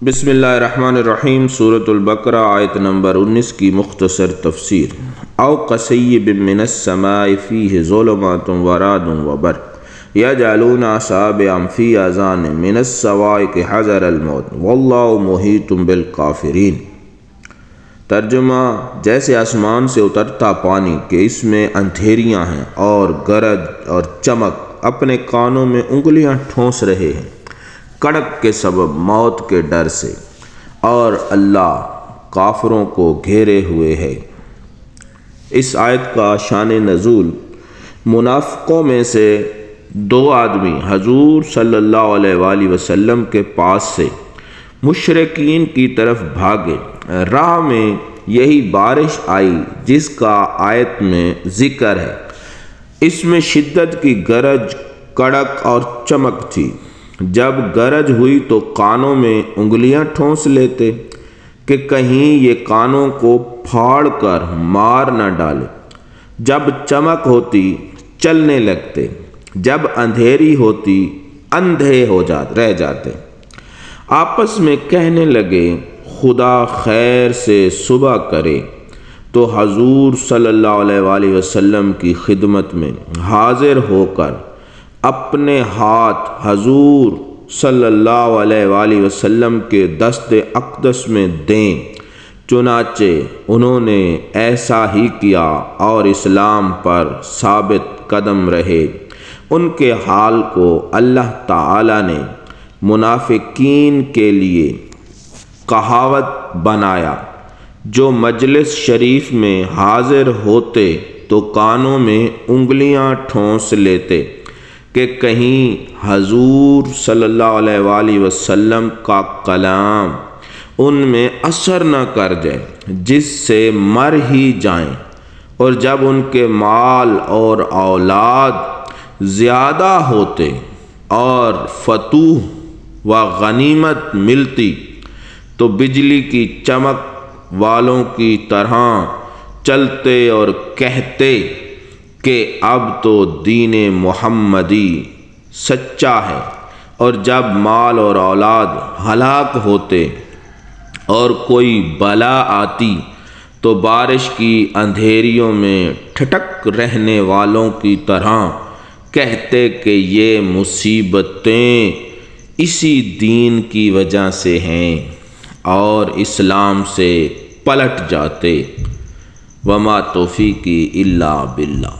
بسم اللہ الرحمن الرحیم۔ سورۃ البقرہ آیت نمبر 19 کی مختصر تفسیر۔ او کصیب من السماء فیہ ظلمات ورعد وبرق یجعلون اصابعهم فی آذانہم من الصواعق حذر الموت واللہ محیط بالکافرین۔ ترجمہ: جیسے آسمان سے اترتا پانی کہ اس میں اندھیریاں ہیں اور گرج اور چمک اپنے کانوں میں انگلیاں ٹھونس رہے ہیں کڑک کے سبب موت کے ڈر سے، اور اللہ کافروں کو گھیرے ہوئے ہے۔ اس آیت کا شان نزول: منافقوں میں سے دو آدمی حضور صلی اللہ علیہ وآلہ وسلم کے پاس سے مشرکین کی طرف بھاگے۔ راہ میں یہی بارش آئی جس کا آیت میں ذکر ہے۔ اس میں شدت کی گرج، کڑک اور چمک تھی۔ جب گرج ہوئی تو کانوں میں انگلیاں ٹھونس لیتے کہ کہیں یہ کانوں کو پھاڑ کر مار نہ ڈالے۔ جب چمک ہوتی چلنے لگتے، جب اندھیری ہوتی اندھے رہ جاتے۔ آپس میں کہنے لگے خدا خیر سے صبح کرے تو حضور صلی اللہ علیہ وآلہ وسلم کی خدمت میں حاضر ہو کر اپنے ہاتھ حضور صلی اللہ علیہ وآلہ وسلم کے دست اقدس میں دیں۔ چنانچہ انہوں نے ایسا ہی کیا اور اسلام پر ثابت قدم رہے۔ ان کے حال کو اللہ تعالی نے منافقین کے لیے کہاوت بنایا، جو مجلس شریف میں حاضر ہوتے تو کانوں میں انگلیاں ٹھونس لیتے کہ کہیں حضور صلی اللہ علیہ وآلہ وسلم کا کلام ان میں اثر نہ کر جائے، جس سے مر ہی جائیں۔ اور جب ان کے مال اور اولاد زیادہ ہوتے اور فتوح و غنیمت ملتی تو بجلی کی چمک والوں کی طرح چلتے اور کہتے کہ اب تو دین محمدی سچا ہے۔ اور جب مال اور اولاد ہلاک ہوتے اور کوئی بلا آتی تو بارش کی اندھیریوں میں ٹھٹک رہنے والوں کی طرح کہتے کہ یہ مصیبتیں اسی دین کی وجہ سے ہیں، اور اسلام سے پلٹ جاتے۔ وما توفیقی الا باللہ۔